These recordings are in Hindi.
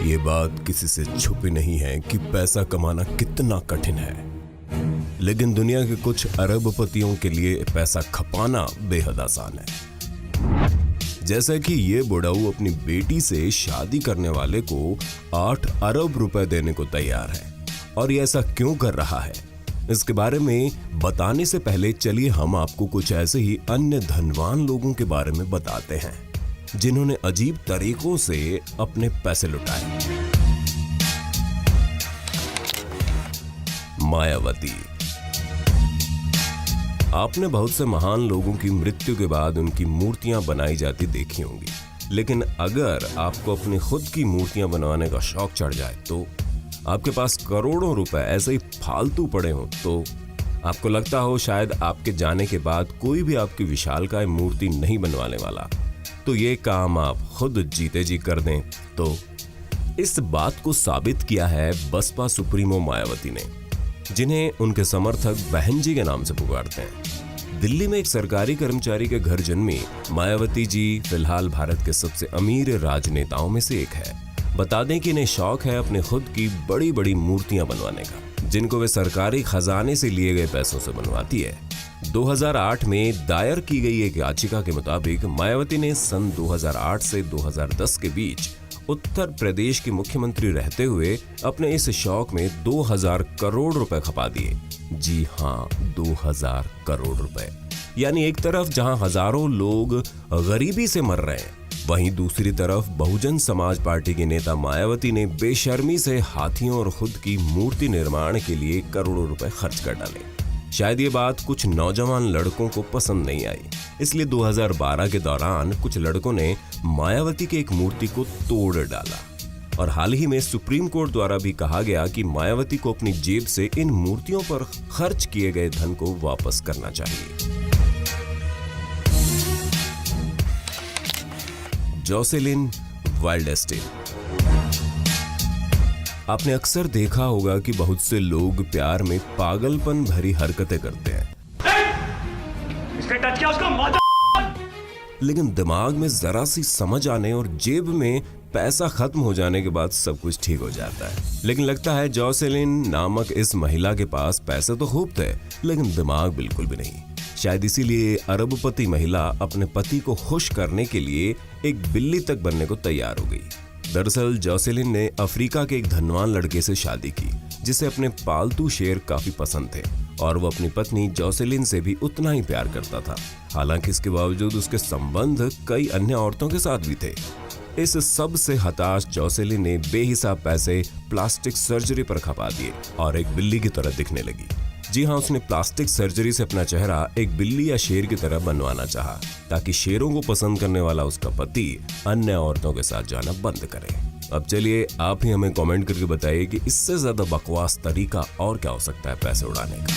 ये बात किसी से छुपी नहीं है कि पैसा कमाना कितना कठिन है, लेकिन दुनिया के कुछ अरबपतियों के लिए पैसा खपाना बेहद आसान है। जैसा कि ये बुढ़ाऊ अपनी बेटी से शादी करने वाले को 8 अरब रुपए देने को तैयार है। और ये ऐसा क्यों कर रहा है, इसके बारे में बताने से पहले चलिए हम आपको कुछ ऐसे ही अन्य धनवान लोगों के बारे में बताते हैं जिन्होंने अजीब तरीकों से अपने पैसे लुटाए। मायावती। आपने बहुत से महान लोगों की मृत्यु के बाद उनकी मूर्तियां बनाई जाती देखी होंगी, लेकिन अगर आपको अपनी खुद की मूर्तियां बनवाने का शौक चढ़ जाए तो आपके पास करोड़ों रुपए ऐसे ही फालतू पड़े हो तो आपको लगता हो शायद आपके जाने के बाद कोई भी आपकी विशालकाय मूर्ति नहीं बनवाने वाला, तो ये काम आप खुद जीते जी कर दें। तो इस बात को साबित किया है बसपा सुप्रीमो मायावती ने, जिन्हें उनके समर्थक बहन जी के नाम से पुकारते हैं। दिल्ली में एक सरकारी कर्मचारी के घर जन्मी मायावती जी फिलहाल भारत के सबसे अमीर राजनेताओं में से एक है। बता दें कि इन्हें शौक है अपने खुद की बड़ी बड़ी मूर्तियां बनवाने का, जिनको वे सरकारी खजाने से लिए गए पैसों से बनवाती है। 2008 में दायर की गई एक याचिका के मुताबिक मायावती ने सन 2008 से 2010 के बीच उत्तर प्रदेश की मुख्यमंत्री रहते हुए अपने इस शौक में 2000 करोड़ रुपए खपा दिए। जी हाँ, 2000 करोड़ रुपए। यानी एक तरफ जहां हजारों लोग गरीबी से मर रहे हैं, वहीं दूसरी तरफ बहुजन समाज पार्टी के नेता मायावती ने बेशर्मी से हाथियों और खुद की मूर्ति निर्माण के लिए करोड़ों रुपए खर्च कर डाले। शायद ये बात कुछ नौजवान लड़कों को पसंद नहीं आई, इसलिए 2012 के दौरान कुछ लड़कों ने मायावती की एक मूर्ति को तोड़ डाला। और हाल ही में सुप्रीम कोर्ट द्वारा भी कहा गया कि मायावती को अपनी जेब से इन मूर्तियों पर खर्च किए गए धन को वापस करना चाहिए। जोसेलिन वाइल्डस्टीन। आपने अक्सर देखा होगा कि बहुत से लोग प्यार में पागलपन भरी हरकतें करते हैं, इसने टच किया उसको लेकिन दिमाग में जरा सी समझ आने और जेब में पैसा खत्म हो जाने के बाद सब कुछ ठीक हो जाता है। लेकिन लगता है जोसेलिन नामक इस महिला के पास पैसे तो खूब थे, लेकिन दिमाग बिल्कुल भी नहीं। शायद इसीलिए अरबपति महिला अपने पति को खुश करने के लिए एक बिल्ली तक बनने को तैयार हो गई। दरअसल जोसेलिन ने अफ्रीका के एक धनवान लड़के से शादी की, जिसे अपने पालतू शेर काफी पसंद थे और वो अपनी पत्नी जोसेलिन से भी उतना ही प्यार करता था। हालांकि इसके बावजूद उसके संबंध कई अन्य औरतों के साथ भी थे। इस सब से हताश जोसेलिन ने बेहिसाब पैसे प्लास्टिक सर्जरी पर खपा दिए और एक बिल्ली की तरह दिखने लगी। जी हाँ, उसने प्लास्टिक सर्जरी से अपना चेहरा एक बिल्ली या शेर की तरह बनवाना चाहा, ताकि शेरों को पसंद करने वाला उसका पति अन्य औरतों के साथ जाना बंद करे। अब चलिए आप ही हमें कमेंट करके बताइए कि इससे ज्यादा बकवास तरीका और क्या हो सकता है पैसे उड़ाने का।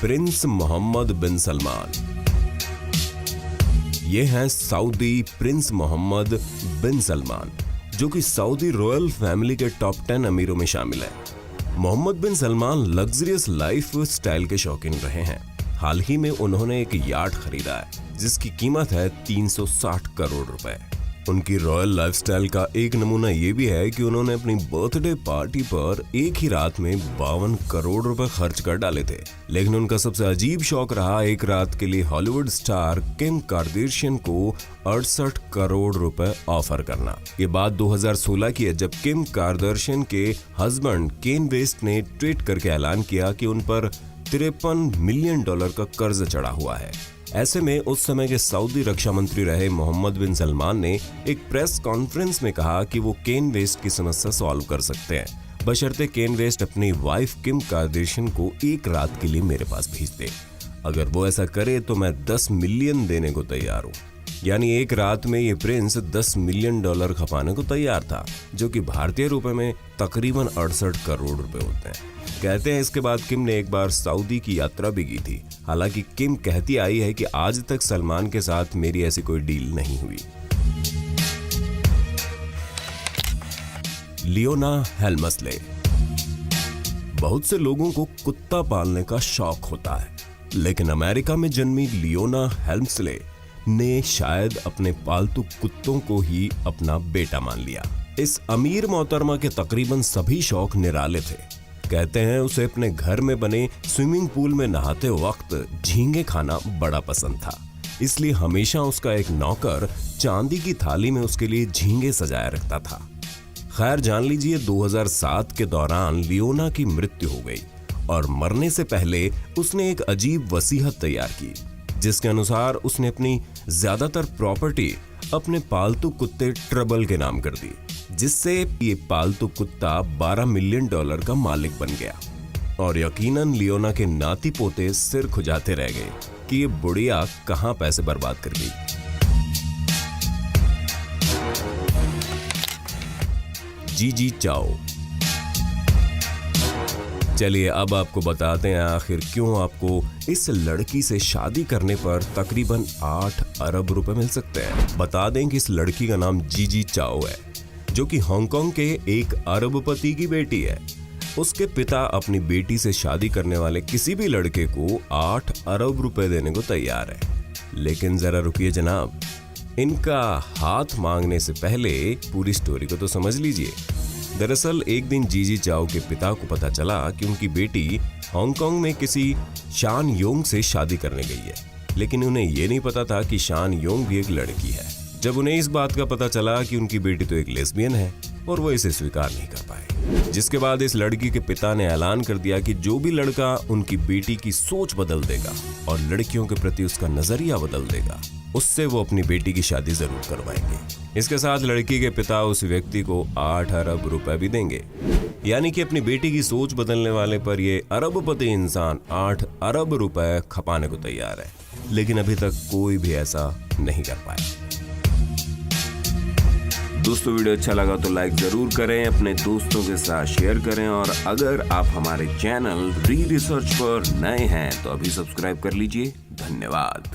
प्रिंस मोहम्मद बिन सलमान। ये हैं सऊदी प्रिंस मोहम्मद बिन सलमान, जो कि सऊदी रॉयल फैमिली के टॉप 10 अमीरों में शामिल है। मोहम्मद बिन सलमान लग्जरियस लाइफ स्टाइल के शौकीन रहे हैं। हाल ही में उन्होंने एक यार्ड खरीदा है जिसकी कीमत है 360 करोड़ रुपए। उनकी रॉयल लाइफस्टाइल का एक नमूना ये भी है कि उन्होंने अपनी बर्थडे पार्टी पर एक ही रात में 52 करोड़ रुपए खर्च कर डाले थे। लेकिन उनका सबसे अजीब शौक रहा एक रात के लिए हॉलीवुड स्टार किम कार्दाशियन को 68 करोड़ रुपए ऑफर करना। ये बात 2016 की है, जब किम कार्दाशियन के हस्बैंड केन वेस्ट ने ट्वीट करके ऐलान किया कि उन पर $53 मिलियन का कर्ज चढ़ा हुआ है। ऐसे में उस समय के सऊदी रक्षा मंत्री रहे मोहम्मद बिन सलमान ने एक प्रेस कॉन्फ्रेंस में कहा कि वो केन वेस्ट की समस्या सॉल्व कर सकते हैं, बशर्ते केन वेस्ट अपनी वाइफ किम कार्दाशियन को एक रात के लिए मेरे पास भेज दे। अगर वो ऐसा करे तो मैं 10 मिलियन देने को तैयार हूँ। यानी एक रात में ये प्रिंस $10 मिलियन खपाने को तैयार था, जो कि भारतीय रुपए में तकरीबन 68 करोड़ रुपए होते हैं। कहते हैं इसके बाद किम ने एक बार सऊदी की यात्रा भी की थी। हालांकि किम कहती आई है कि आज तक सलमान के साथ मेरी ऐसी कोई डील नहीं हुई। लियोना हेल्मस्ले। बहुत से लोगों को कुत्ता पालने का शौक होता है, लेकिन अमेरिका में जन्मी लियोना हेल्मस्ले ने शायद अपने पालतू कुत्तों को ही अपना बेटा मान लिया। इस अमीर मोहतरमा के तकरीबन सभी शौक निराले थे। कहते हैं उसे अपने घर में बने स्विमिंग पूल में नहाते वक्त झींगे खाना बड़ा पसंद था, इसलिए हमेशा उसका एक नौकर चांदी की थाली में उसके लिए झींगे सजाया रखता था। खैर, जान लीजिए 2007 के दौरान लियोना की मृत्यु हो गई और मरने से पहले उसने एक अजीब वसीयत तैयार की, जिसके अनुसार उसने अपनी ज्यादातर प्रॉपर्टी अपने पालतू कुत्ते ट्रबल के नाम कर दी, जिससे ये पालतू कुत्ता $12 मिलियन का मालिक बन गया। और यकीनन लियोना के नाती पोते सिर खुजाते रह गए कि ये बुढ़िया कहां पैसे बर्बाद कर गई। जीजी चाओ। चलिए अब आपको बताते हैं आखिर क्यों आपको इस लड़की से शादी करने पर तकरीबन 8 अरब रुपए मिल सकते हैं। बता दें कि इस लड़की का नाम जीजी चाओ है, जो कि हांगकांग के एक अरबपति की बेटी है। उसके पिता अपनी बेटी से शादी करने वाले किसी भी लड़के को 8 अरब रुपए देने को तैयार है। लेकिन जरा रुकिए जनाब, इनका हाथ मांगने से पहले पूरी स्टोरी को तो समझ लीजिए। दरअसल एक दिन जीजी चाओ के पिता को पता चला कि उनकी बेटी हांगकांग में किसी शान योंग से शादी करने गई है, लेकिन उन्हें यह नहीं पता था कि शान योंग भी एक लड़की है। जब उन्हें इस बात का पता चला कि उनकी बेटी तो एक लेस्बियन है और वो इसे स्वीकार नहीं कर पाए, जिसके बाद इस लड़की के पिता ने ऐलान कर दिया कि जो भी लड़का उनकी बेटी की सोच बदल देगा और लड़कियों के प्रति उसका नजरिया बदल देगा, उससे वो अपनी बेटी की शादी जरूर करवाएंगे। इसके साथ लड़की के पिता उस व्यक्ति को 8 अरब रुपए भी देंगे। यानी कि अपनी बेटी की सोच बदलने वाले पर ये अरबपति इंसान 8 अरब रुपए खपाने को तैयार है, लेकिन अभी तक कोई भी ऐसा नहीं कर पाया। दोस्तों, वीडियो अच्छा लगा तो लाइक जरूर करें, अपने दोस्तों के साथ शेयर करें, और अगर आप हमारे चैनल री रिसर्च पर नए हैं तो अभी सब्सक्राइब कर लीजिए। धन्यवाद।